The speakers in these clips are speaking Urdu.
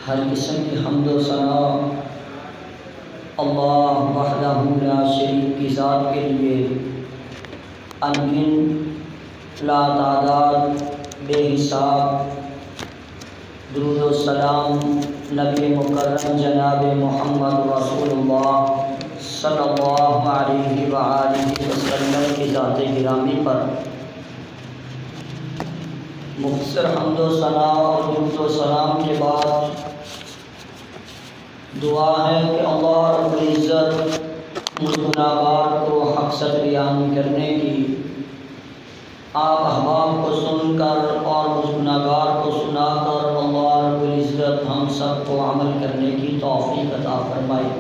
ہر قسم کی حمد و ثنا اللہ وحدہ لا شریک کی ذات کے لیے انگن لا تعداد بے حساب درود و سلام نبی مکرم جناب محمد رسول اللہ صلی اللہ علیہ وآلہ وسلم کی ذات گرامی پر مختصر حمد و ثنا اور درود و سلام کے بعد دعا ہے کہ اللہ رب العزت مجھ گناہگار کو حق سچ بیان کرنے کی، آپ احباب کو سن کر اور مجھ گناہگار کو سنا کر اللہ رب العزت ہم سب کو عمل کرنے کی توفیق عطا فرمائے۔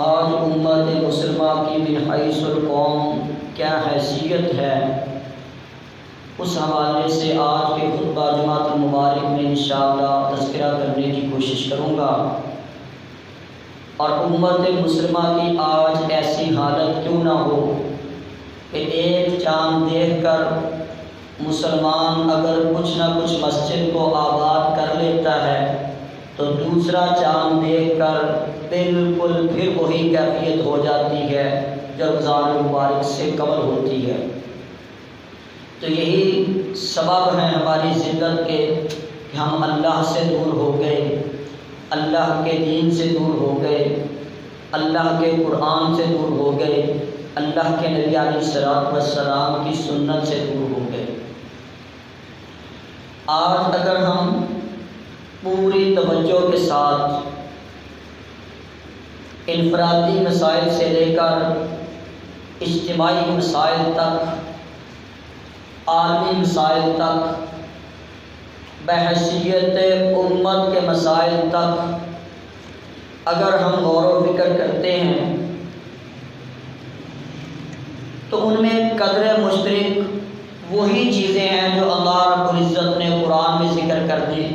آج امت مسلمہ کی من حیث القوم کیا حیثیت ہے، اس حوالے سے آج کے خطبہ جمعۃ المبارک میں انشاءاللہ تذکرہ کرنے کی کوشش کروں گا۔ اور امت مسلمہ کی آج ایسی حالت کیوں نہ ہو کہ ایک چاند دیکھ کر مسلمان اگر کچھ نہ کچھ مسجد کو آباد کر لیتا ہے تو دوسرا چاند دیکھ کر بالکل پھر وہی کیفیت ہو جاتی ہے جو رمضان المبارک سے قبل ہوتی ہے۔ تو یہی سبب ہے ہماری ذلت کے کہ ہم اللہ سے دور ہو گئے، اللہ کے دین سے دور ہو گئے، اللہ کے قرآن سے دور ہو گئے، اللہ کے نبی علیہ الصلوۃ والسلام کی سنت سے دور ہو گئے۔ آج اگر ہم پوری توجہ کے ساتھ انفرادی مسائل سے لے کر اجتماعی مسائل تک، عالمی مسائل تک، بحیثیت امت کے مسائل تک اگر ہم غور و فکر کرتے ہیں تو ان میں قدر مشترک وہی چیزیں ہیں جو اللہ رب العزت نے قرآن میں ذکر کر دی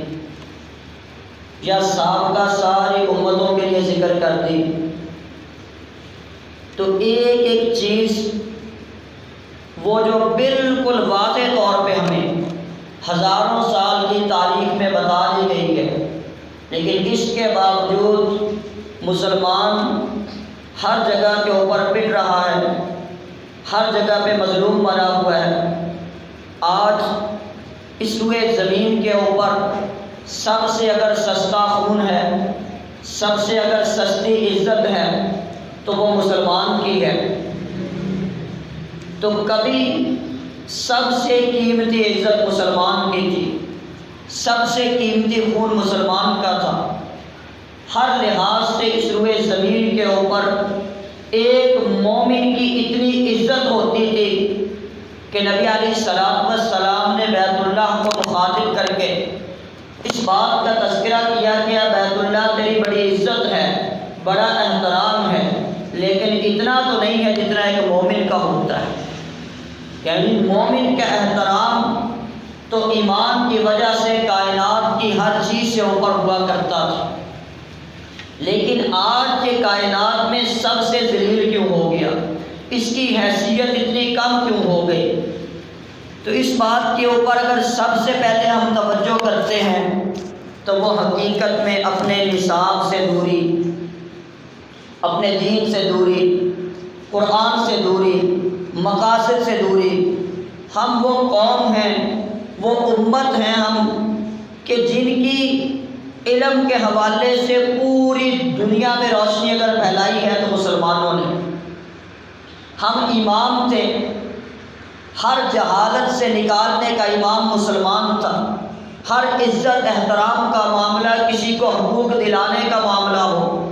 یا سابقہ ساری امتوں کے لیے ذکر کر دی۔ تو ایک ایک چیز وہ جو بالکل واضح طور پہ ہمیں ہزاروں سال کی تاریخ میں بتا دی گئی ہے، لیکن اس کے باوجود مسلمان ہر جگہ کے اوپر پٹ رہا ہے، ہر جگہ پہ مظلوم بنا ہوا ہے۔ آج اس روئے زمین کے اوپر سب سے اگر سستا خون ہے، سب سے اگر سستی عزت ہے تو وہ مسلمان کی ہے۔ تو کبھی سب سے قیمتی عزت مسلمان کی تھی، سب سے قیمتی خون مسلمان کا تھا۔ ہر لحاظ سے اس روئے زمین کے اوپر ایک مومن کی اتنی عزت ہوتی تھی کہ نبی علیہ الصلوۃ والسلام نے بیت اللہ کو مخاطب کر کے اس بات کا تذکرہ کیا کہ بیت اللہ تیری بڑی عزت ہے، بڑا احترام ہے، لیکن اتنا تو نہیں ہے جتنا ایک مومن کا ہوتا ہے۔ یعنی مومن کا احترام تو ایمان کی وجہ سے کائنات کی ہر چیز سے اوپر ہوا کرتا تھا، لیکن آج کے کائنات میں سب سے ذلیل کیوں ہو گیا، اس کی حیثیت اتنی کم کیوں ہو گئی؟ تو اس بات کے اوپر اگر سب سے پہلے ہم توجہ کرتے ہیں تو وہ حقیقت میں اپنے نصاب سے دوری، اپنے دین سے دوری، قرآن سے دوری، مقاصد سے دوری۔ ہم وہ قوم ہیں، وہ امت ہیں ہم کہ جن کی علم کے حوالے سے پوری دنیا میں روشنی اگر پھیلائی ہے تو مسلمانوں نے۔ ہم امام تھے، ہر جہالت سے نکالنے کا امام مسلمان تھا۔ ہر عزت احترام کا معاملہ، کسی کو حقوق دلانے کا معاملہ ہو،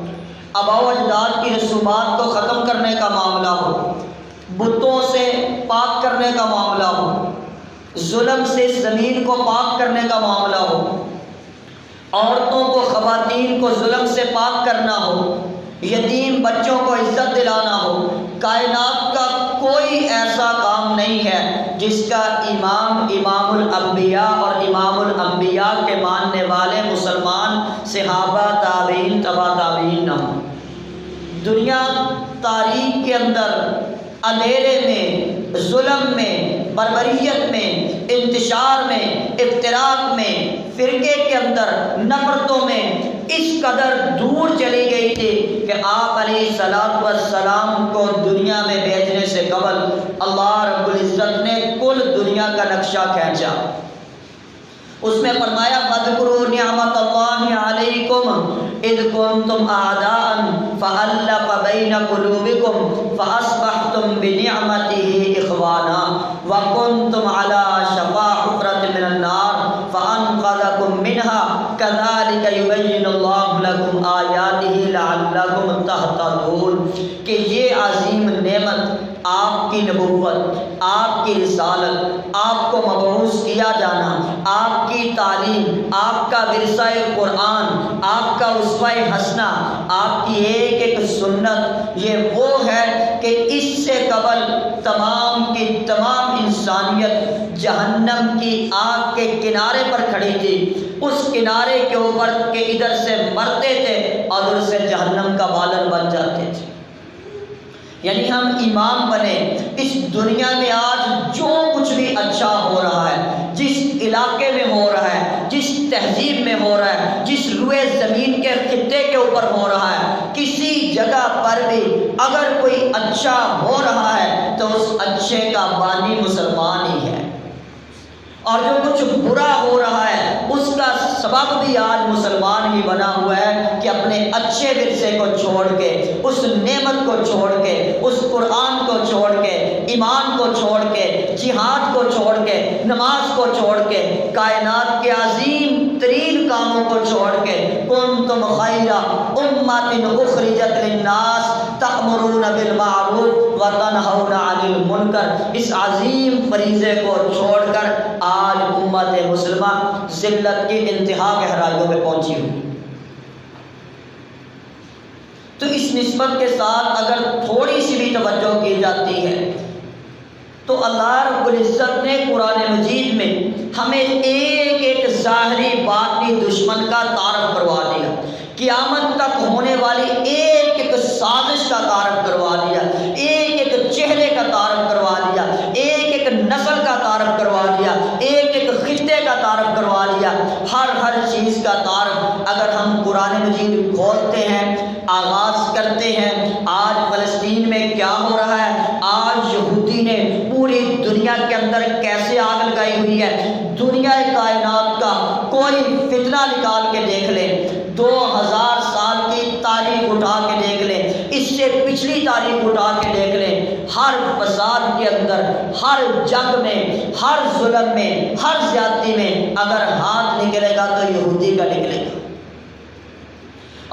آباء و اجداد کی رسومات کو ختم کرنے کا معاملہ ہو، بتوں سے پاک کرنے کا معاملہ ہو، ظلم سے زمین کو پاک کرنے کا معاملہ ہو، عورتوں کو، خواتین کو ظلم سے پاک کرنا ہو، یتیم بچوں کو عزت دلانا ہو، کائنات کا کوئی ایسا کام نہیں ہے جس کا امام الانبیاء اور امام الانبیاء کے ماننے والے مسلمان صحابہ، تابعین، تبع تابعین نہ ہوں۔ دنیا تاریخ کے اندر اندھیرے میں، ظلم میں، بربریت میں، انتشار میں، افتراق میں، فرقے کے اندر، نفرتوں میں اس قدر دور چلی گئی تھی کہ آپ علیہ الصلوۃ والسلام کو دنیا میں بھیجنے سے قبل اللہ رب العزت نے کل دنیا کا نقشہ کھینچا۔ اس میں فرمایا فاذکروا نعمت اللہ علیکم اذ کنتم اعداء فالف بین قلوبکم فاصبحتم بنعمتہ اخوانا وکنتم علی شفا حفرۃ من النار فانقذکم منها کذالک یبین اللہ لکم آیاتہ لعلکم تہتدون۔ کہ یہ عظیم نعمت، آپ کی نبوت، آپ کی رسالت، آپ کو مبعوث کیا جانا، آپ کی تعلیم، آپ کا ورثہ قرآن، آپ کا اسوہ حسنہ، آپ کی ایک ایک سنت، یہ وہ ہے کہ اس سے قبل تمام کی تمام انسانیت جہنم کی آگ کے کنارے پر کھڑی تھی، اس کنارے کے اوپر کہ ادھر سے مرتے تھے اور ادھر سے جہنم کا بالن بن جاتے تھے۔ یعنی ہم امام بنے۔ اس دنیا میں آج جو کچھ بھی اچھا ہو رہا ہے، جس علاقے میں ہو رہا ہے، جس تہذیب میں ہو رہا ہے، جس روئے زمین کے خطے کے اوپر ہو رہا ہے، کسی جگہ پر بھی اگر کوئی اچھا ہو رہا ہے تو اس اچھے کا بانی مسلمان ہی ہے، اور جو کچھ برا ہو رہا ہے اس کا سبب بھی آج مسلمان ہی بنا ہوا ہے کہ اپنے اچھے ورثے کو چھوڑ کے، اس نعمت کو چھوڑ کے، اس قرآن کو چھوڑ کے، ایمان کو چھوڑ کے، جہاد کو چھوڑ کے، نماز کو چھوڑ کے، کائنات کے عظیم ترین کاموں کو چھوڑ کے کنتم خیر امۃ اخرجت للناس تأمرون بالمعروف وتنہون عن المنکر، اس عظیم فریضے کو چھوڑ کر آج امت مسلمہ ذلت کی انتہا گہرائیوں میں پہنچی ہوئی۔ تو اس نسبت کے ساتھ اگر تھوڑی سی بھی توجہ کی جاتی ہے تو اللہ رب العزت نے قرآن مجید میں ہمیں ایک ایک ظاہری باطنی دشمن کا تعارف کروا دیا، قیامت تک ہونے والی ایک ایک سازش کا تعارف کروا دیا، ایک ایک چہرے کا تعارف کروا دیا، ایک ایک نسل کا تعارف کروا دیا، ایک ایک خطے کا تعارف کروا دیا، ہر چیز کا تعارف اگر ہم قرآن مجید کھولتے ہیں، آغاز کرتے ہیں۔ آج فلسطین میں کیا ہو رہا ہے، آج یہودی نے پوری دنیا کے اندر کیسے آگ لگائی ہوئی ہے، دنیا کائنات کا کوئی فتنہ نکال کے دیکھ لیں، 2000 سال کی تاریخ اٹھا کے دیکھ لیں، اس سے پچھلی تاریخ اٹھا کے دیکھ لیں، ہر فساد کے اندر، ہر جنگ میں، ہر ظلم میں، ہر زیادتی میں اگر ہاتھ نکلے گا تو یہودی کا نکلے گا۔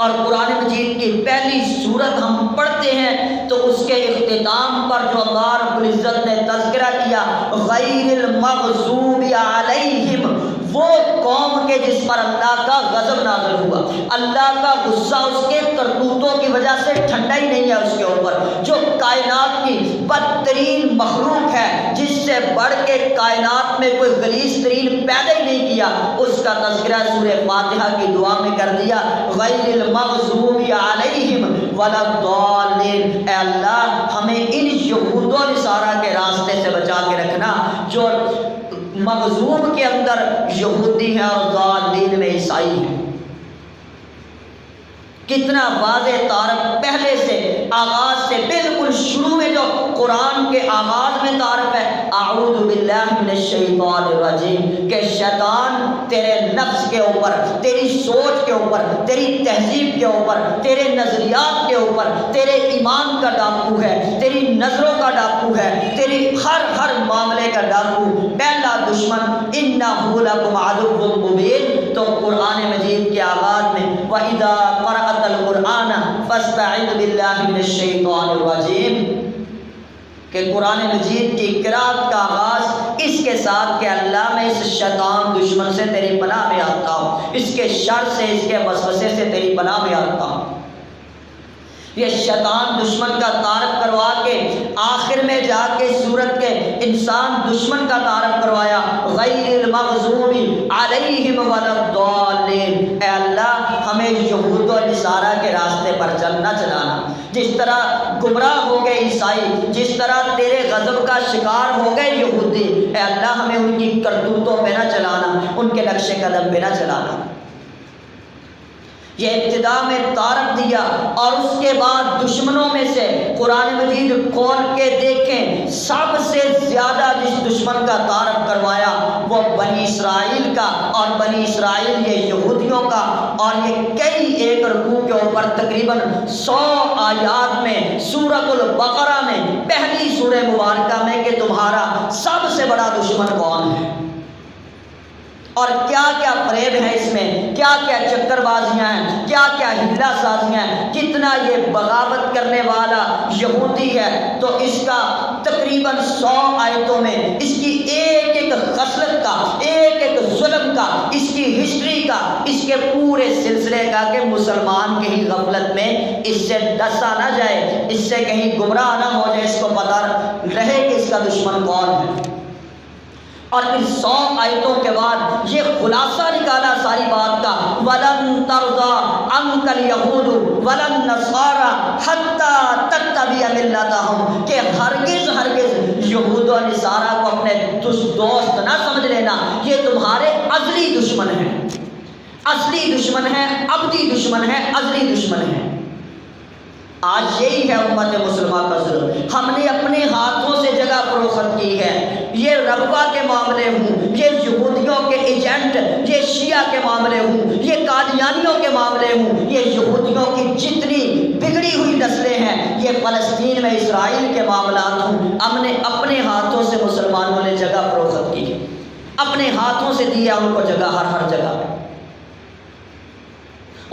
اور قرآن مجید کی پہلی سورت ہم پڑھتے ہیں تو اس کے اختتام پر جو اللہ رب العزت نے تذکرہ کیا غیر المغضوب علیہم، وہ قوم کے جس پر اللہ کا غضب نازل ہوا، اللہ کا غصہ اس کے کرتوتوں کی وجہ سے ٹھنڈا ہی نہیں ہے اس کے اوپر، جو کائنات کی بدترین مخلوق ہے، جس سے بڑھ کے کائنات میں کوئی غلیظ ترین پیدا ہی نہیں کیا، اس کا تذکرہ سورہ فاتحہ کی دعا میں کر دیا غیر المغضوب علیہم ولا الضالین۔ اے اللہ ہمیں ان یہود و نصارہ کے راستے سے بچا کے رکھنا جو مغضوب کے اندر یہودی ہیں اور ضالین میں عیسائی ہیں۔ کتنا واضح تعارف پہلے سے، آغاز سے، بالکل شروع میں جو قرآن کے آغاز میں تعارف ہے اعوذ باللہ من الشیطان الرجیم، کہ شیطان تیرے نفس کے اوپر، تیری سوچ کے اوپر، تیری تہذیب کے اوپر، تیرے نظریات کے اوپر، تیرے ایمان کا ڈاکو ہے، تیری نظروں کا ڈاکو ہے، تیری ہر معاملے کا ڈاکو، پہلا دشمن انہ لکم عدو مبین۔ تو قرآن مجید کے آغاز میں وَإِذَا قَرَأَتَ القرآن فاستعذ باللہ من الشیطان الرجیم، کہ قرآن مجید کی قرأت کا آغاز اس کے ساتھ کہ اللہ میں اس شیطان دشمن سے تیری پناہ میں آتا ہوں، اس کے شر سے، اس کے وسوسے سے تیری پناہ میں آتا ہوں۔ یہ شیطان دشمن کا تعارف کروا کے آخر میں جا کے سورت کے انسان دشمن کا تعارف کروایا غیر المغضوب علیہم ولا الضالین۔ اے اللہ ہمیں یہود و نصارہ کے راستے پر نہ چلانا، جس طرح گمراہ ہو گئے عیسائی، جس طرح تیرے غضب کا شکار ہو گئے یہودی، اے اللہ ہمیں ان کی کرتوتوں پہ نہ چلانا، ان کے نقش قدم پہ نہ چلانا۔ یہ ابتدا میں تعارف دیا، اور اس کے بعد دشمنوں میں سے قرآن مجید کھول کے دیکھیں، سب سے زیادہ جس دشمن کا تعارف کروایا وہ بنی اسرائیل کا، اور بنی اسرائیل یہ یہودیوں کا، اور یہ کئی ایک رکوع کے اوپر تقریباً 100 آیات میں سورۃ البقرہ میں پہلی سورہ مبارکہ میں کہ تمہارا سب سے بڑا دشمن کون ہے، اور کیا کیا فریب ہے اس میں، کیا کیا چکر بازیاں ہیں، کیا کیا ہیلا سازیاں ہیں، کتنا یہ بغاوت کرنے والا یہودی ہے۔ تو اس کا تقریباً 100 آیتوں میں اس کی ایک ایک خصلت کا، ایک ایک ظلم کا، اس کی ہسٹری کا، اس کے پورے سلسلے کا، کہ مسلمان کہیں غفلت میں اس سے ڈسا نہ جائے، اس سے کہیں گمراہ نہ ہو جائے، اس کو پتہ رہے کہ اس کا دشمن کون ہے۔ اور ان 100 آیتوں کے بعد یہ خلاصہ نکالا ساری بات کا، وَلَن تَرْضَىٰ عَنكَ الْيَهُودُ وَلَا النَّصَارَىٰ حَتَّىٰ تَتَّبِعَ مِلَّتَهُمْ، کہ ہرگز یہود و نصارہ کو اپنے دوست نہ سمجھ لینا، یہ تمہارے ازلی دشمن ہیں، اصلی دشمن ہے، ابدی دشمن ہے، ازلی دشمن ہے۔ آج یہی ہے امت مسلمہ کا ظلم، ہم نے اپنے ہاتھوں سے جگہ فروخت کی ہے، یہ ربوہ کے معاملے ہوں، یہ یہودیوں کے ایجنٹ، یہ شیعہ کے معاملے ہوں، یہ قادیانیوں کے معاملے ہوں، یہ یہودیوں کی جتنی بگڑی ہوئی نسلیں ہیں، یہ فلسطین میں اسرائیل کے معاملات ہوں، ہم نے اپنے ہاتھوں سے مسلمانوں نے جگہ فروخت کی، اپنے ہاتھوں سے دیا ان کو جگہ، ہر جگہ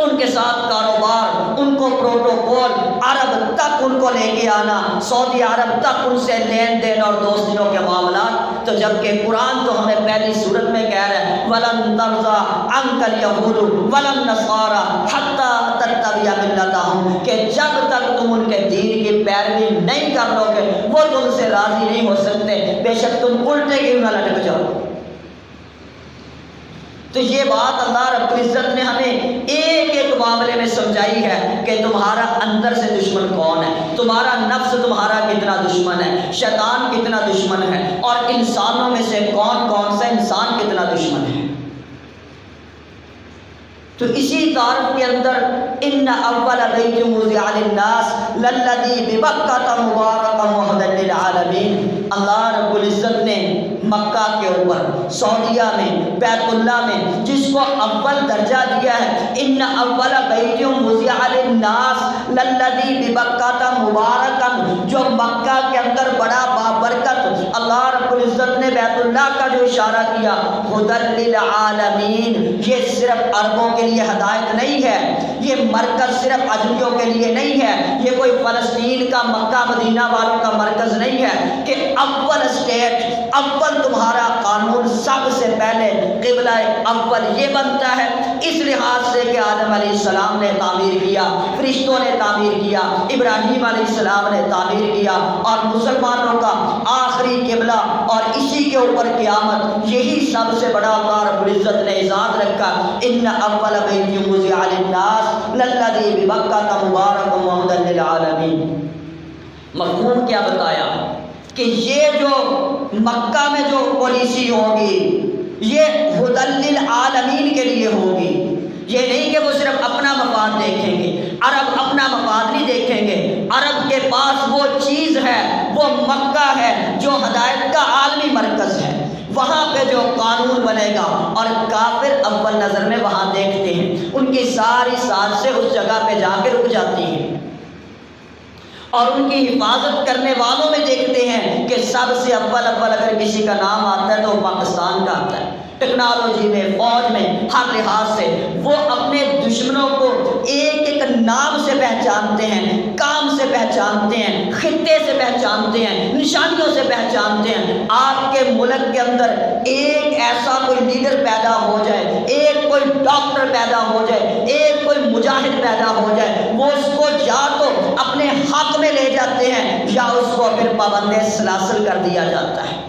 ان کے ساتھ کاروبار، ان کو پروٹوکول، عرب تک ان کو لے کے آنا، سعودی عرب تک ان سے لین دین اور دوستیوں کے معاملات۔ تو جبکہ قرآن تو ہمیں پہلی صورت میں کہہ رہا ہے وَلَن تَرْضَىٰ عَنكَ الْيَهُودُ وَلَا النَّصَارَىٰ حَتَّىٰ تَتَّبِعَ مِلَّتَهُمْ، کہ جب تک تم ان کے دین کی پیروی نہیں کر لو گے وہ تم سے راضی نہیں ہو سکتے، بے شک تم الٹے کیوں نہ لٹک جاؤ۔ تو یہ بات اللہ رب العزت نے ہمیں ایک ایک معاملے میں سمجھائی ہے کہ تمہارا اندر سے دشمن کون ہے، تمہارا نفس تمہارا کتنا دشمن ہے، شیطان کتنا دشمن ہے، اور انسانوں میں سے کون کون سا انسان کتنا دشمن ہے۔ تو اسی تعارف کے اندر ان اول بیت وضع للناس للذی ببکۃ مبارکا وہدی للعالمین، اللہ رب العزت نے مکہ کے اوپر، سعودیہ میں، بیت اللہ میں جس کو اول درجہ دیا ہے، ان اول بیت وضع للناس للذی ببکۃ مبارکا، جو مکہ کے اندر بڑا بابرکت، اللہ رب العزت نے بیت اللہ کا جو اشارہ کیا، ہدی للعالمین، یہ صرف عربوں کے لیے ہدایت نہیں ہے، یہ مرکز صرف اجمیوں کے لیے نہیں ہے، یہ کوئی فلسطین کا، مکہ مدینہ والوں کا مرکز نہیں ہے، کہ اول اسٹیٹ، اول تمہارا قانون سب سے پہلے قبلہ اول یہ بنتا ہے، اس لحاظ سے کہ آدم علیہ السلام نے تعمیر کیا، فرشتوں نے تعمیر کیا، ابراہیم علیہ السلام نے تعمیر کیا، اور مسلمانوں کا آخری قبلہ، اور اسی کے اوپر قیامت، یہی سب سے بڑا اللہ رب العزت نے اعزاز رکھا، ان اول بیت وضع للناس للذی ببکۃ مبارکا وہدی للعالمین۔ مفہوم کیا بتایا کہ یہ جو مکہ میں جو پالیسی ہوگی یہ ہدی للعالمین کے لیے ہوگی، یہ نہیں کہ وہ صرف اپنا مفاد دیکھیں گے، عرب اپنا مفاد نہیں دیکھیں گے، عرب کے پاس وہ چیز ہے، وہ مکہ ہے جو ہدایت کا عالمی مرکز ہے، وہاں پہ جو قانون بنے گا، اور کافر اول نظر میں وہاں دیکھتے ہیں، ان کی ساری سازشیں اس جگہ پہ جا کے رک جاتی ہیں، اور ان کی حفاظت کرنے والوں میں دیکھتے ہیں کہ سب سے اول اگر کسی کا نام آتا ہے تو پاکستان کا آتا ہے، ٹیکنالوجی میں، فوج میں، ہر لحاظ سے وہ اپنے دشمنوں کو ایک ایک نام سے پہچانتے ہیں، کام سے پہچانتے ہیں، خطے سے پہچانتے ہیں، نشانیوں سے پہچانتے ہیں۔ آپ کے ملک کے اندر ایک ایسا کوئی لیڈر پیدا ہو جائے، ایک کوئی ڈاکٹر پیدا ہو جائے، ایک کوئی مجاہد پیدا ہو جائے، وہ اس کو یا تو اپنے حق میں لے جاتے ہیں یا اس کو پھر پابند سلاسل کر دیا جاتا ہے،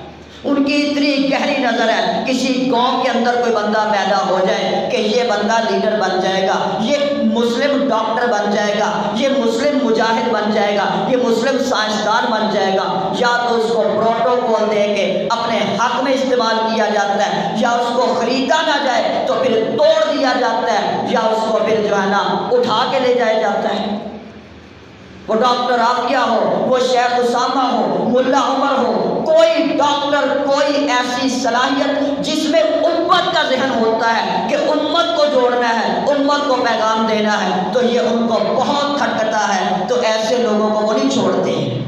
ان کی اتنی گہری نظر ہے، کسی قوم کے اندر کوئی بندہ پیدا ہو جائے کہ یہ بندہ لیڈر بن جائے گا، یہ مسلم ڈاکٹر بن جائے گا، یہ مسلم مجاہد بن جائے گا، یہ مسلم سائنسدان بن جائے گا، یا تو اس کو پروٹوکول دے کے اپنے حق میں استعمال کیا جاتا ہے، یا اس کو خریدا نہ جائے تو پھر توڑ دیا جاتا ہے، یا اس کو پھر جو ہے نا اٹھا کے لے جایا جاتا ہے۔ وہ ڈاکٹر عافیہ ہو، وہ شیخ اسامہ ہو، ملا عمر ہو، کوئی ڈاکٹر، کوئی ایسی صلاحیت جس میں امت کا ذہن ہوتا ہے کہ امت کو جوڑنا ہے، امت کو پیغام دینا ہے، تو یہ ان کو بہت کھٹکتا ہے، تو ایسے لوگوں کو وہ نہیں چھوڑتے ہیں۔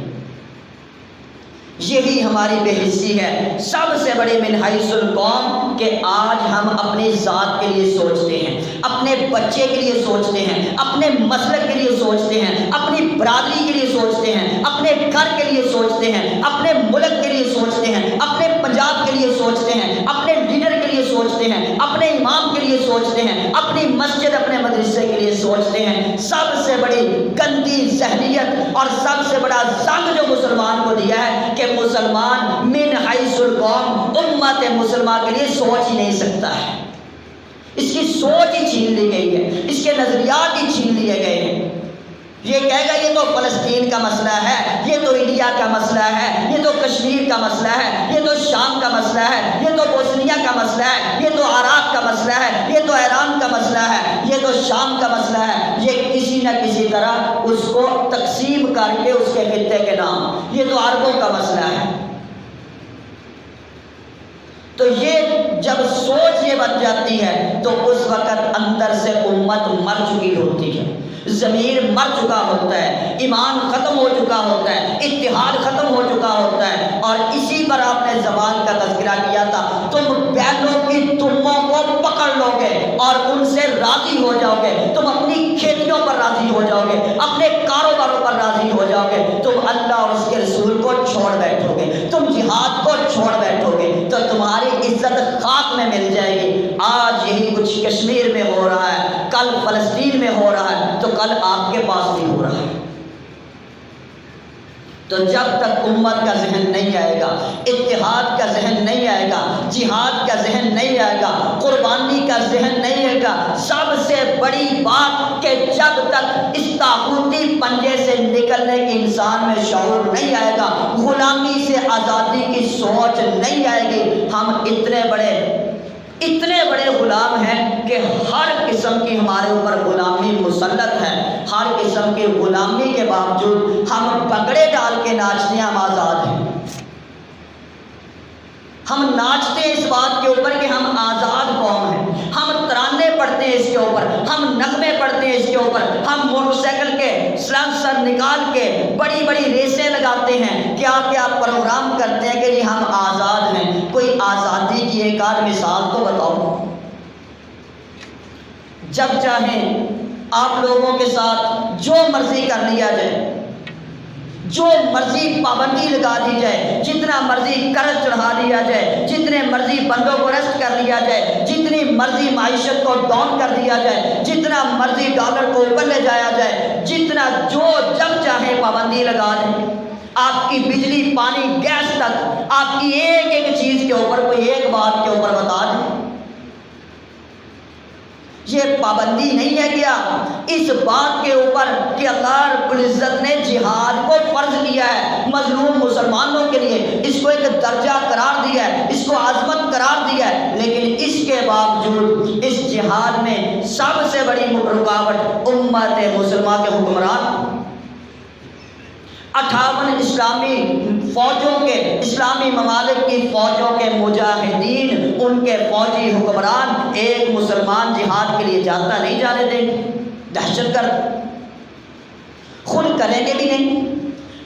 یہی ہماری بے حسی ہے، سب سے بڑی من حیث القوم، کہ آج ہم اپنی ذات کے لیے سوچتے ہیں، اپنے بچے کے لیے سوچتے ہیں، اپنے مسلک کے لیے سوچتے ہیں، اپنی برادری کے لیے سوچتے ہیں، اپنے گھر کے لیے سوچتے ہیں، اپنے ملک کے لیے سوچتے ہیں، اپنے پنجاب کے لیے سوچتے ہیں، اپنے لیڈر کے لیے سوچتے ہیں، اپنے امام کے لیے سوچتے ہیں، اپنی مسجد، اپنے مدرسے کے لیے سوچتے ہیں۔ سب سے بڑی گندی ذہنیت اور سب سے بڑا زنگ جو مسلمان کو دیا ہے کہ مسلمان من حیث القوم، امت مسلمہ کے لیے سوچ ہی نہیں سکتا ہے، اس کی سوچ ہی چھین لی گئی ہے، اس کے نظریات ہی چھین لیے گئے ہیں۔ یہ کہے گا یہ تو فلسطین کا مسئلہ ہے، یہ تو انڈیا کا مسئلہ ہے، یہ تو کشمیر کا مسئلہ ہے، یہ تو شام کا مسئلہ ہے، یہ تو بوسنیا کا مسئلہ ہے، یہ تو عراق کا مسئلہ ہے، یہ تو ایران کا مسئلہ ہے، یہ تو شام کا مسئلہ ہے۔ یہ کسی نہ کسی طرح اس کو تقسیم کر کے اس کے خطے کے نام، یہ تو عربوں کا مسئلہ ہے۔ تو یہ جب سوچ یہ بن جاتی ہے تو اس وقت اندر سے امت مر چکی ہوتی ہے، ضمیر مر چکا ہوتا ہے، ایمان ختم ہو چکا ہوتا ہے، اتحاد ختم ہو چکا ہوتا ہے۔ اور اسی پر آپ نے زبان کا تذکرہ کیا تھا، تم بیلوں کی دموں کو پکڑ لو گے اور ان سے راضی ہو جاؤ گے، تم اپنی کھیتیوں پر راضی ہو جاؤ گے، اپنے کاروباروں پر راضی ہو جاؤ گے، تم اللہ اور اس کے رسول کو چھوڑ بیٹھو گے، تم جہاد کو چھوڑ بیٹھو گے تو تمہاری عزت خاک میں مل جائے گی۔ آج یہی کچھ کشمیر میں ہو رہا ہے، کل فلسطین میں ہو رہا ہے، تو کل آپ کے پاس بھی ہو رہا ہے۔ تو جب تک امت کا ذہن نہیں آئے گا، اتحاد کا ذہن نہیں آئے گا، جہاد کا ذہن نہیں آئے گا، قربانی کا ذہن نہیں آئے گا، سب سے بڑی بات کہ جب تک اس طاغوتی پنجے سے نکلنے کی انسان میں شعور نہیں آئے گا، غلامی سے آزادی کی سوچ نہیں آئے گی، ہم اتنے بڑے غلام ہیں کہ ہر قسم کی ہمارے اوپر غلامی مسلط ہے، ہر قسم کی غلامی کے باوجود ہم پگڑے ڈال کے ناچتے ہیں، ہم آزاد ہیں۔ ہم ناچتے ہیں اس بات کے اوپر کہ ہم آزاد قوم ہیں، ہم ترانے پڑھتے ہیں اس کے اوپر، ہم نغمے پڑھتے ہیں اس کے اوپر، ہم موٹر سائیکل کے سلنسر نکال کے بڑی بڑی ریسیں لگاتے ہیں، کیا کیا پروگرام کرتے ہیں کہ جی ہم آزاد ہیں۔ کوئی آزادی کی ایک آدھ مثال تو بتاؤ۔ جب چاہیں آپ لوگوں کے ساتھ جو مرضی کر لیا جائے، جو مرضی پابندی لگا دی جائے، جتنا مرضی قرض چڑھا دیا جائے، جتنے مرضی بندوں کو ارسٹ کر لیا جائے، جتنی مرضی معیشت کو ڈاؤن کر دیا جائے، جتنا مرضی ڈالر کو اوپر لے جایا جائے، جتنا جو جب چاہے پابندی لگا دیں، آپ کی بجلی، پانی، گیس تک، آپ کی ایک ایک چیز کے اوپر کوئی ایک بات کے اوپر بتا دیں، یہ پابندی نہیں ہے کیا اس بات کے اوپر کہ اللہ رب العزت نے جہاد کو فرض کیا ہے مظلوم مسلمانوں کے لیے، اس کو ایک درجہ قرار دیا ہے، اس کو عظمت قرار دیا ہے، لیکن اس کے باوجود اس جہاد میں سب سے بڑی رکاوٹ امت مسلمہ کے حکمران، 58 اسلامی فوجوں کے، اسلامی ممالک کی فوجوں کے مجاہدین، ان کے فوجی حکمران ایک مسلمان جہاد کے لیے جاتا نہیں جانے دیں گے، دہشت گرد خود کریں گے بھی نہیں۔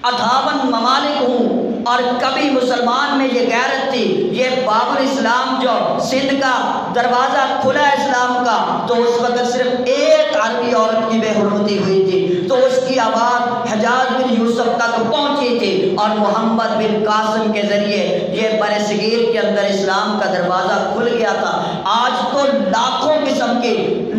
58 ممالک ہوں اور کبھی مسلمان میں یہ غیرت تھی، یہ باب الاسلام جو سندھ کا دروازہ کھلا اسلام کا، تو اس وقت صرف ایک عربی عورت کی بے حرمتی ہوئی تھی، تو اس کی آواز حجاج بن یوسف تک پہنچی تھی اور محمد بن قاسم کے ذریعے یہ بر صغیر کے اندر اسلام کا دروازہ کھل گیا تھا۔ آج تو لاکھوں قسم کی،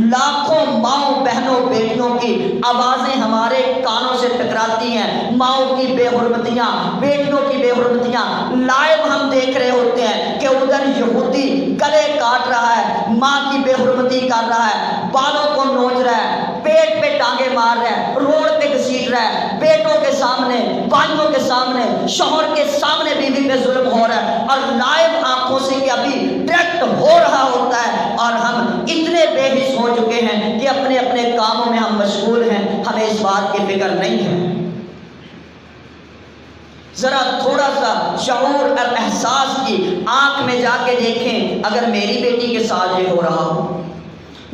لاکھوں ماؤں بہنوں بیٹیوں کی آوازیں ہمارے کانوں سے ٹکراتی ہیں، ماؤں کی بے حرمتیاں، بیٹیوں کی بے حرمتیاں لائیو ہم دیکھ رہے ہوتے ہیں کہ ادھر یہودی گلے کاٹ رہا ہے، ماں کی بے حرمتی کر رہا ہے، بالوں کو نوچ رہا ہے، پیٹ پہ ٹانگے مار رہا ہے، روڈ پہ گھسیٹ رہا ہے، بیٹوں کے سامنے، بھائیوں کے سامنے، شوہر کے سامنے بیوی پہ ظلم ہو رہا ہے، اور لائیو آنکھوں سے کہ ابھی ڈائریکٹ ہو رہا ہوتا ہے، اور ہم اتنے بے حس ہو چکے ہیں کہ اپنے اپنے کاموں میں ہم مشغول ہیں، ہمیں اس بات کی فکر نہیں ہے۔ ذرا تھوڑا سا شعور اور احساس کی آنکھ میں جا کے دیکھیں، اگر میری بیٹی کے ساتھ یہ ہو رہا ہو،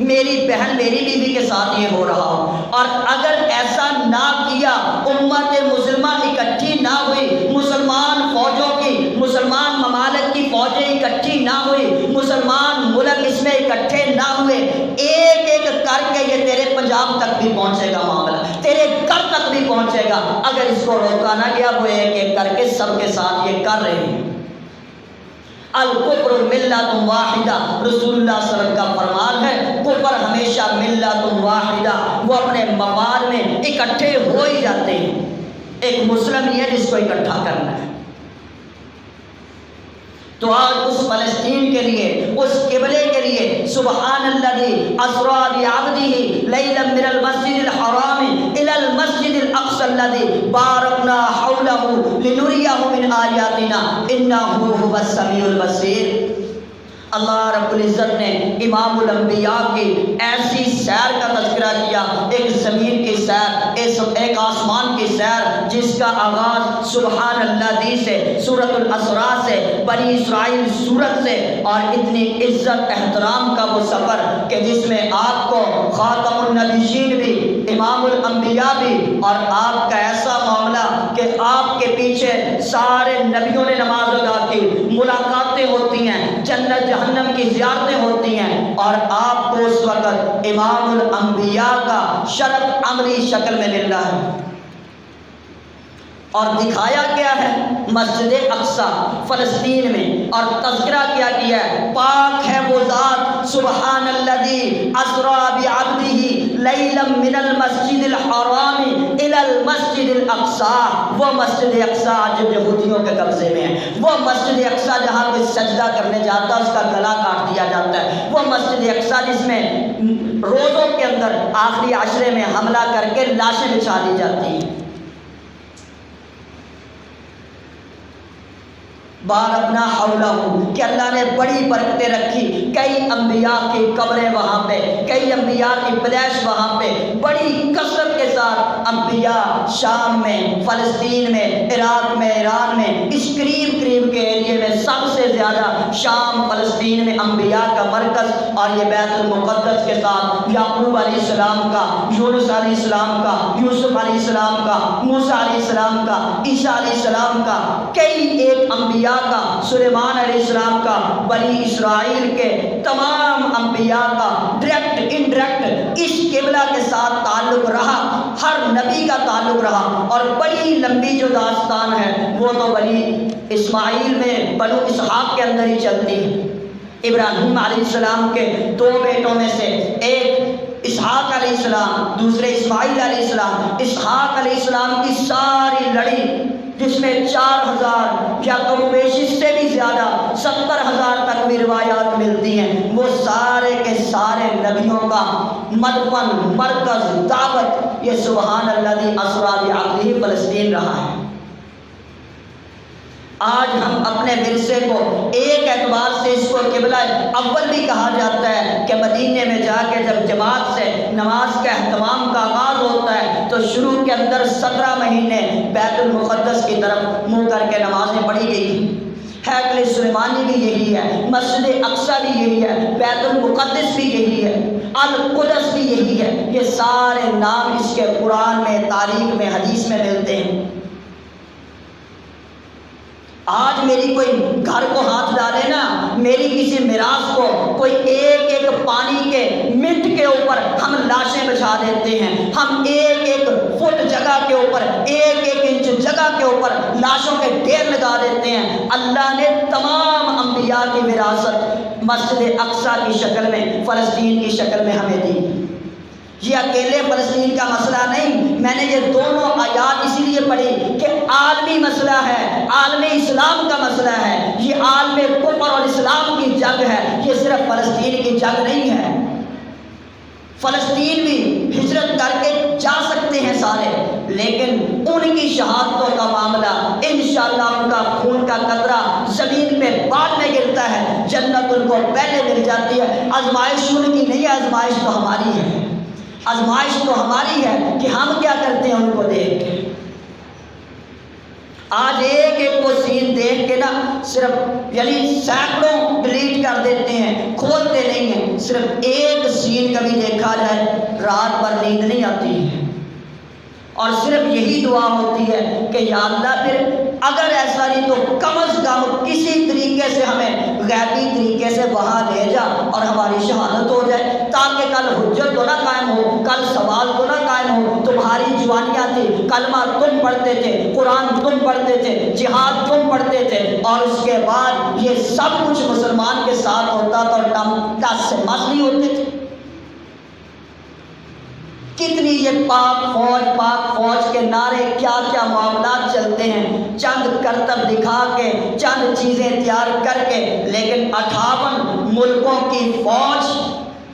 میری بہن میری بیوی کے ساتھ یہ ہو رہا ہو، اور اگر ایسا نہ کیا، امت مسلمہ اکٹھی نہ ہوئی، مسلمان فوجوں کی، مسلمان ممالک کی فوجیں اکٹھی نہ ہوئی، مسلمان ملک اس میں اکٹھے نہ ہوئے، ایک ایک کر کے یہ تیرے پنجاب تک بھی پہنچے گا معاملہ، تیرے گھر تک بھی پہنچے گا۔ اگر اس کو روکا نہ گیا، وہ ایک ایک کر کے سب کے ساتھ یہ کر رہے ہیں۔ الکفر ملت واحدہ، رسول اللہ صلی اللہ علیہ وسلم کا فرمان ہے، کفر ہمیشہ ملت واحدہ، وہ اپنے مفاد میں اکٹھے ہو ہی جاتے ہیں۔ ایک مسلم ہی ہے جس کو اکٹھا کرنا ہے۔ تو آج اس فلسطین کے لیے، اس قبلے کے لیے، سبحان الذی اسریٰ بعبدہ لیلا من المسجد الحرام الی المسجد الاقصی الذی بارکنا حولہ لنریہ من آیاتنا انہ هو السمیع البصیر۔ اللہ رب العزت نے امام الانبیاء کی ایسی سیر کا تذکرہ کیا، ایک زمین کی سیر، ایک آسمان کی سیر، جس کا آغاز سبحان اللہ دی سے، سورۃ الاسراء سے، بنی اسرائیل سورت سے، اور اتنی عزت احترام کا وہ سفر کہ جس میں آپ کو خاتم النبیین بھی، امام الانبیاء بھی، اور آپ کا ایسا معاملہ کہ آپ کے پیچھے سارے نبیوں نے نماز ادا کی، ملاقاتیں ہوتی ہیں، جنت جہنم کی زیارتیں ہوتی ہیں، اور آپ کو اس وقت امام الانبیاء کا شرف عملی شکل میں مل رہا ہے۔ اور دکھایا گیا ہے مسجد اقصیٰ فلسطین میں، اور تذکرہ کیا گیا ہے، پاک ہے وہ ذات سبحان الذی اسریٰ بعبدہ لیلا من المسجد الحرام الی المسجد الاقصیٰ۔ وہ مسجد اقصیٰ جو یہودیوں کے قبضے میں ہے، وہ مسجد اقصیٰ جہاں کوئی سجدہ کرنے جاتا ہے اس کا گلا کاٹ دیا جاتا ہے، وہ مسجد اقصیٰ جس میں روزوں کے اندر آخری عشرے میں حملہ کر کے لاشیں بچھا دی جاتی ہیں۔ بارکنا حولہ، کہ اللہ نے بڑی برکتیں رکھی، کئی انبیاء کی قبریں وہاں پہ، کئی انبیاء کی پیدائش وہاں پہ، بڑی کثرت کے ساتھ انبیاء شام میں، فلسطین میں، عراق میں، ایران میں، اس قریب قریب کے ایریے میں سب سے زیادہ شام فلسطین میں انبیاء کا مرکز، اور یہ بیت المقدس کے ساتھ یعقوب علیہ السلام کا، یونس علیہ السلام کا، یوسف علیہ السلام کا، موسیٰ علیہ السلام کا، عیسیٰ علیہ السلام کا، کئی ایک انبیاء کا، سلیمان علیہ السلام کا، بنی اسرائیل کے تمام انبیاء کا ڈائریکٹ انڈائریکٹ اس قبلہ کے ساتھ تعلق رہا، ہر نبی کا تعلق رہا۔ اور بڑی لمبی جو داستان ہے وہ تو بنی اسماعیل میں، بنو اسحاق کے اندر ہی چلتی ہے۔ ابراہیم علیہ السلام کے دو بیٹوں میں سے ایک اسحاق علیہ السلام، دوسرے اسماعیل علیہ السلام۔ اسحاق علیہ السلام کی ساری لڑی جس میں 4000 یا کم و بیش اس سے بھی زیادہ 70,000 تک بھی روایات ملتی ہیں، وہ سارے کے سارے نبیوں کا مدفن، مرکز، دعوت، یہ سبحان الذی اسریٰ بعبدہ فلسطین رہا ہے۔ آج ہم اپنے ورثے کو ایک اعتبار سے اس کو قبلہ اول بھی کہا جاتا ہے کہ مدینے میں جا کے جب جماعت سے نماز کا اہتمام کا آغاز ہوتا ہے تو شروع کے اندر 17 مہینے بیت المقدس کی طرف منہ کر کے نمازیں پڑھی گئی تھیں۔ ہیکل سلیمانی بھی یہی ہے، مسجد اقصیٰ بھی یہی ہے، بیت المقدس بھی یہی ہے، القدس بھی یہی ہے، یہ سارے نام اس کے قرآن میں، تاریخ میں، حدیث میں ملتے ہیں۔ آج میری کوئی گھر کو ہاتھ ڈالے نا، میری کسی میراث کو کوئی ایک ایک پانی کے منٹ کے اوپر ہم لاشیں بچھا دیتے ہیں، ہم ایک ایک فٹ جگہ کے اوپر، ایک ایک انچ جگہ کے اوپر لاشوں کے ڈھیر لگا دیتے ہیں۔ اللہ نے تمام انبیاء کی وراثت مسجد اقصیٰ کی شکل میں، فلسطین کی شکل میں ہمیں دی۔ یہ اکیلے فلسطین کا مسئلہ نہیں، میں نے یہ دونوں آیات اسی لیے پڑھی کہ عالمی مسئلہ ہے، عالم اسلام کا مسئلہ ہے، یہ عالم کفر اور اسلام کی جنگ ہے، یہ صرف فلسطین کی جنگ نہیں ہے۔ فلسطین بھی ہجرت کر کے جا سکتے ہیں سارے، لیکن ان کی شہادتوں کا معاملہ انشاءاللہ ان کا خون کا قطرہ زمین پہ بعد میں گرتا ہے، جنت ان کو پہلے مل جاتی ہے۔ آزمائش ان کی نہیں ہے، آزمائش تو ہماری ہے، آزمائش تو ہماری ہے کہ ہم کیا کرتے ہیں ان کو دیکھ کے۔ آج ایک ایک وہ سین دیکھ کے نا صرف یعنی سینکڑوں ڈیلیٹ کر دیتے ہیں، کھولتے نہیں ہیں، صرف ایک سین کبھی دیکھا جائے رات بھر نیند نہیں آتی ہے، اور صرف یہی دعا ہوتی ہے کہ یا اللہ پھر اگر ایسا نہیں تو کم از کم کسی طریقے سے ہمیں غیبی طریقے سے وہاں لے جا اور ہماری شہادت ہو جائے، تاکہ کل حجت تو نہ قائم ہو، کل سوال تو نہ قائم ہو۔ تمہاری جوانیاں تھی، کلمہ تم پڑھتے تھے، قرآن تم پڑھتے تھے، جہاد تم پڑھتے تھے، اور اس کے بعد یہ سب کچھ مسلمان کے ساتھ ہوتا تو ٹس سے مس نہیں ہوتے تھے۔ کتنی یہ پاک فوج کے نعرے، کیا کیا معاملات چلتے ہیں، چند کرتب دکھا کے، چند چیزیں تیار کر کے، لیکن 58 ملکوں کی فوج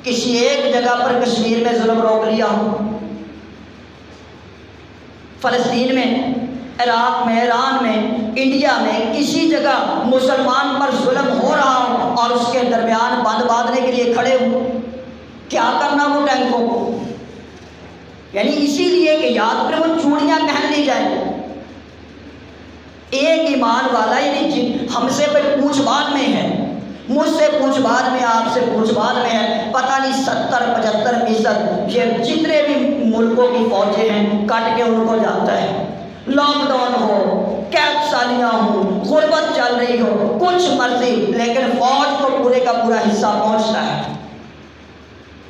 کسی ایک جگہ پر کشمیر میں ظلم روک لیا ہو، فلسطین میں، عراق میں، ایران میں، انڈیا میں کسی جگہ مسلمان پر ظلم ہو رہا ہو اور اس کے درمیان بند باندھنے کے لیے کھڑے ہو، کیا کرنا وہ ٹینکوں کو؟ یعنی اسی لیے کہ یاد پہ وہ چوڑیاں پہن لی جائیں۔ ایک ایمان والا یعنی ہم سے پوچھ بعد میں ہے، مجھ سے پوچھ بعد میں، آپ سے پوچھ بعد میں ہے، پتہ نہیں 70-75% یہ جتنے بھی ملکوں کی فوجیں ہیں کٹ کے ان کو جاتا ہے۔ لاک ڈاؤن ہو، قید سالیاں ہوں، غربت چل رہی ہو، کچھ مرضی، لیکن فوج کو پورے کا پورا حصہ پہنچتا ہے۔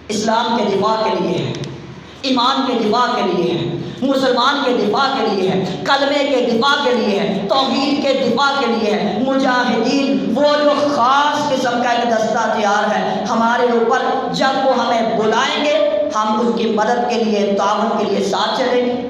اسلام کے دفاع کے لیے ہے، ایمان کے دفاع کے لیے ہے، مسلمان کے دفاع کے لیے ہے، کلمے کے دفاع کے لیے ہے، توحید کے دفاع کے لیے ہے۔ مجاہدین وہ جو خاص قسم کا ایک دستہ تیار ہے ہمارے اوپر، جب وہ ہمیں بلائیں گے ہم اس کی مدد کے لیے، تعاون کے لیے ساتھ چلیں گے۔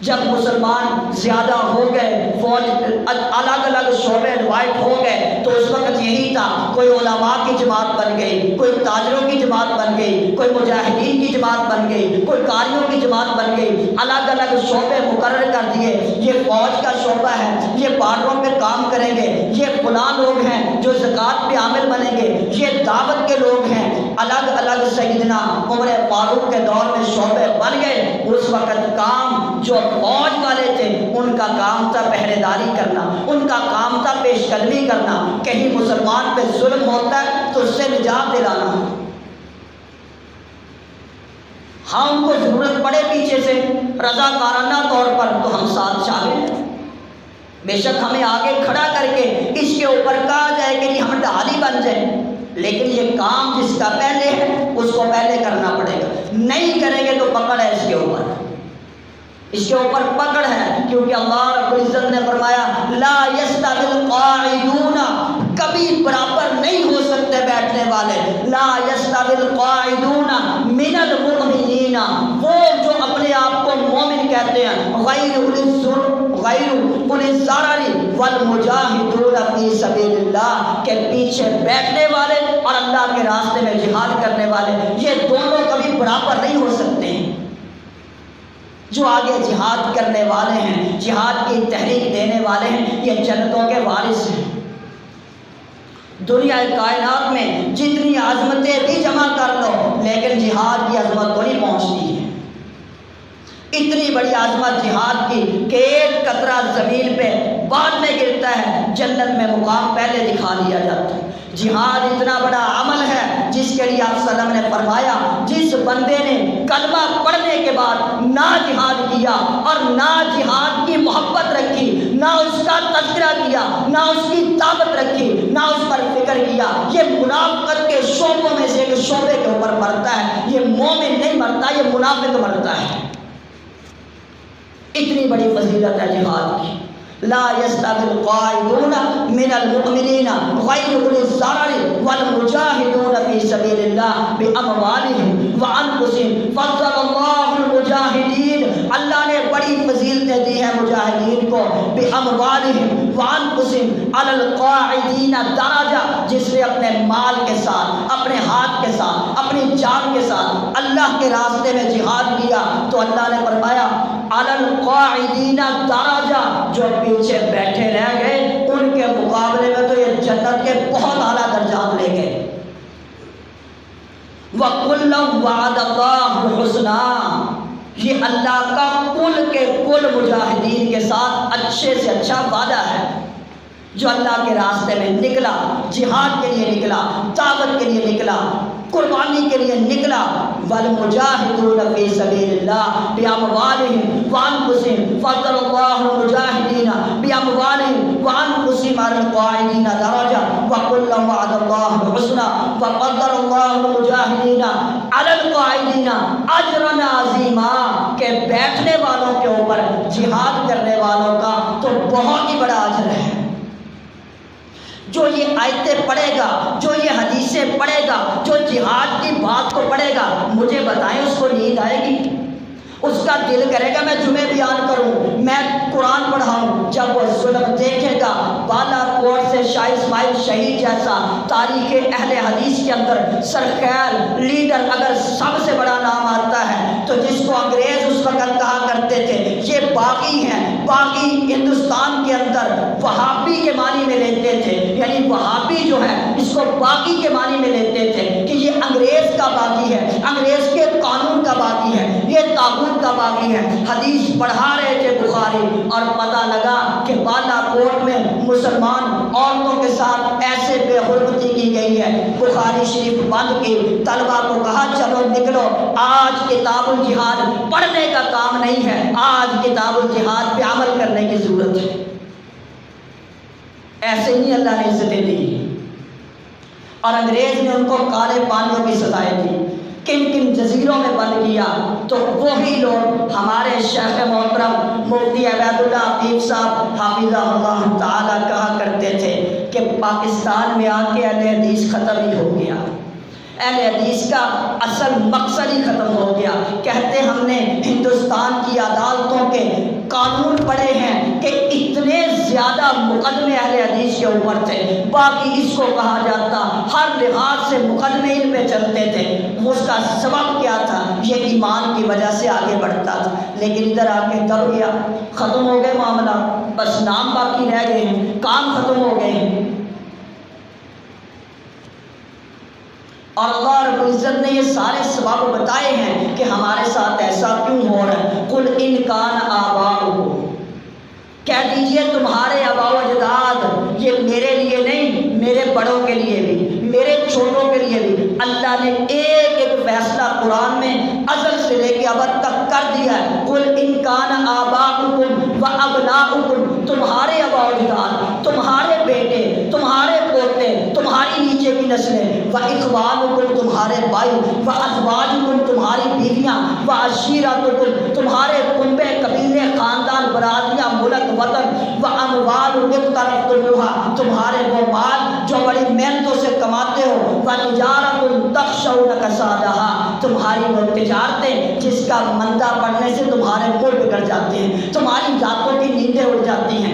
جب مسلمان زیادہ ہو گئے، فوج الگ الگ شعبے ڈیوائڈ ہو گئے، تو اس وقت یہی تھا، کوئی علماء کی جماعت بن گئی، کوئی تاجروں کی جماعت بن گئی، کوئی مجاہدین کی جماعت بن گئی، کوئی قاریوں کی جماعت بن گئی، الگ الگ شعبے مقرر کر دیے۔ یہ فوج کا شعبہ ہے، یہ بارڈروں پہ کام کریں گے، یہ فلاں لوگ ہیں جو زکوٰۃ پہ عامل بنیں گے، یہ دعوت کے لوگ ہیں، الگ الگ سیدنا عمر فاروق کے دور میں شعبے بن گئے۔ اس وقت کام جو فوج والے تھے ان کا کام تھا پہرے داری کرنا، ان کا کام تھا پیش قدمی کرنا، کہیں مسلمان پہ ظلم ہوتا ہے تو اس سے نجات دلانا۔ ہاں ان کو ضرورت پڑے پیچھے سے رضاکارانہ طور پر تو ہم ساتھ شامل ہیں، بے شک ہمیں آگے کھڑا کر کے اس کے اوپر کہا جائے کہ ہم ڈھالی بن جائیں، لیکن یہ کام جس کا پہلے ہے اس کو پہلے کرنا پڑے گا، نہیں کریں گے تو پکڑ ہے اس کے اوپر، اس کے اوپر پکڑ ہے، کیونکہ اللہ رب العزت نے فرمایا لا یستوی القاعدون، کبھی برابر نہیں ہو سکتے بیٹھنے والے، لا یستوی القاعدون من المؤمنین، وہ جو اپنے آپ کو مومن کہتے ہیں، غیر اولی الضرر والمجاہدون فی سبیل اللہ، کے پیچھے بیٹھنے والے اور اللہ کے راستے میں جہاد کرنے والے، یہ دونوں کبھی برابر نہیں ہو سکتے ہیں۔ جو آگے جہاد کرنے والے ہیں، جہاد کی تحریک دینے والے ہیں، یہ جنتوں کے وارث ہیں۔ دنیا کائنات میں جتنی عظمتیں بھی جمع کر لو، لیکن جہاد کی عظمت تو نہیں پہنچتی ہے۔ اتنی بڑی عظمت جہاد کی کہ ایک قطرہ زمین پہ بعد میں گرتا ہے، جنت میں مقام پہلے دکھا دیا جاتا ہے۔ جہاد اتنا بڑا عمل ہے جس کے لیے آپ صلی اللہ علیہ وسلم نے فرمایا، جس بندے نے کلمہ پڑھنے کے بعد نہ جہاد کیا اور نہ جہاد کی محبت رکھی، نہ اس کا تذکرہ کیا، نہ اس کی دعوت رکھی، نہ اس پر فکر کیا، یہ منافقت کے شعبوں میں سے ایک شعبے کے اوپر مرتا ہے۔ یہ مومن نہیں مرتا، یہ منافق مرتا ہے۔ اتنی بڑی فضیلت ہے جہاد کی۔ لا یستوی القاعدون من المؤمنین غیر اولی الضرر والمجاہدون فی سبیل اللہ باموالہم وانفسہم فضل اللہ المجاہدین، اللہ نے بڑی فضیلتیں دی ہیں مجاہدین کو، باموالہم وانفسہم علی القاعدین درجہ، جس نے اپنے مال کے ساتھ، اپنے ہاتھ کے ساتھ، اپنی جان کے ساتھ اللہ کے راستے میں جہاد کیا، تو اللہ نے فرمایا علی القاعدین درجہ، جو پیچھے بیٹھے رہ گئے ان کے مقابلے میں تو یہ جنت کے بہت اعلیٰ درجات لے گئے۔ وَكُلًّا وَعَدَ اللَّهُ الْحُسْنَىٰ، یہ اللہ کا کل کے کل مجاہدین کے ساتھ اچھے سے اچھا وعدہ ہے، جو اللہ کے راستے میں نکلا، جہاد کے لیے نکلا، دعوت کے لیے نکلا، قربانی کے لیے نکلا۔ وَالْمُجَاهِدُونَ فِي سَبِيلِ اللَّهِ بِأَمْوَالِهِمْ وَأَنفُسِهِمْ فَضَّلَ اللَّهُ الْمُجَاهِدِينَ بِأَمْوَالِهِمْ وَأَنفُسِهِمْ عَلَى الْقَاعِدِينَ دَرَجَةً وَكُلًّا وَعَدَ اللَّهُ الْحُسْنَىٰ وَفَضَّلَ اللَّهُ الْمُجَاهِدِينَ عَلَى الْقَاعِدِينَ أَجْرًا عَظِيمًا، کہ بیٹھنے والوں کے اوپر جہاد کرنے والوں کا تو بہت ہی بڑا اجر ہے۔ جو یہ آیتیں پڑھے گا، جو یہ حدیثیں پڑھے گا، جو جہاد کی بات کو پڑھے گا، مجھے بتائیں اس کو نیند آئے گی؟ اس کا دل کرے گا میں جمعہ بیان کروں، میں قرآن پڑھاؤں؟ جب وہ ظلم دیکھے گا، بالا کوٹ سے شاہ اسماعیل شہید جیسا تاریخ اہل حدیث کے اندر سرخیل لیڈر اگر سب سے بڑا نام آتا ہے، تو جس کو انگریز اس وقت کہا کرتے تھے یہ باغی ہیں، باغی ہندوستان کے اندر وہابی کے معنی میں لیتے تھے، یعنی وہابی جو ہے اس کو باغی کے معنی میں لیتے تھے کہ یہ انگریز کا باغی ہے، انگریز کے قانون کا باغی ہے، یہ تاغوت کا باغی ہے۔ حدیث پڑھا رہے تھے بخاری، اور پتہ لگا کہ بالا کوٹ میں مسلمان عورتوں کے ساتھ ایسے بے حرمتی کی گئی ہے، بخاری شریف بند کی، طلبہ کو کہا چلو نکلو، آج کتاب الجہاد پڑھنے کا کام نہیں ہے، آج کتاب الجہاد پہ عمل کرنے کی ضرورت ہے۔ ایسے ہی اللہ نے عزتیں دی، اور انگریز نے ان کو کالے پانیوں کی سزائیں دی، کن کن جزیروں میں بند کیا۔ تو وہی لوگ ہمارے شیخ محترم مفتی عبید اللہ عفیف صاحب حافظہ اللہ تعالیٰ کہا کرتے تھے کہ پاکستان میں آ کے اہل حدیث ختم ہی ہو گیا، اہل حدیث کا اصل مقصد ہی ختم ہو گیا۔ کہتے ہم نے ہندوستان کی عدالتوں کے قانون پڑھے ہیں کہ اتنے زیادہ مقدمے اہل حدیث کے اوپر تھے، باقی اس کو کہا جاتا ہر لحاظ سے مقدمے ان پہ چلتے تھے۔ اس کا سبب کیا تھا؟ یہ ایمان کی وجہ سے آگے بڑھتا تھا، لیکن ادھر آ کے دب گیا، ختم ہو گئے معاملہ، بس نام باقی رہ گئے ہیں، کام ختم ہو گئے ہیں۔ اور اللہ رب العزت نے یہ سارے سبب بتائے ہیں کہ ہمارے ساتھ ایسا کیوں ہو رہا ہے۔ قل ان کان آباؤکم، کہہ دیجئے تمہارے آباء و اجداد، یہ میرے لیے نہیں، میرے بڑوں کے لیے بھی، میرے چھوٹوں کے لیے بھی اللہ نے ایک ایک فیصلہ قرآن میں ازل سے لے کے ابد تک کر دیا ہے۔ قل ان کان آباؤکم و ابناؤکم، تمہارے آباء و اجداد، تمہارے بیٹے، تمہارے پوتے، تمہاری نیچے کی نسلیں، و اخوانکم، تمہارے بھائی، و ازواجکم، تمہاری بیویاں، و عشیرتکم، تمہارے کنبے، قبیلے، خاندان، برادریاں، ملک، وطن، و اموال اقترفتموها، تمہارے وہ مال جو بڑی محنتوں سے کماتے ہو، و تجارت تخشون کسادها، تمہاری وہ تجارتیں جس کا مندہ پڑنے سے تمہارے ملک بگڑ جاتے ہیں، تمہاری راتوں کی نیندیں اڑ جاتی ہیں۔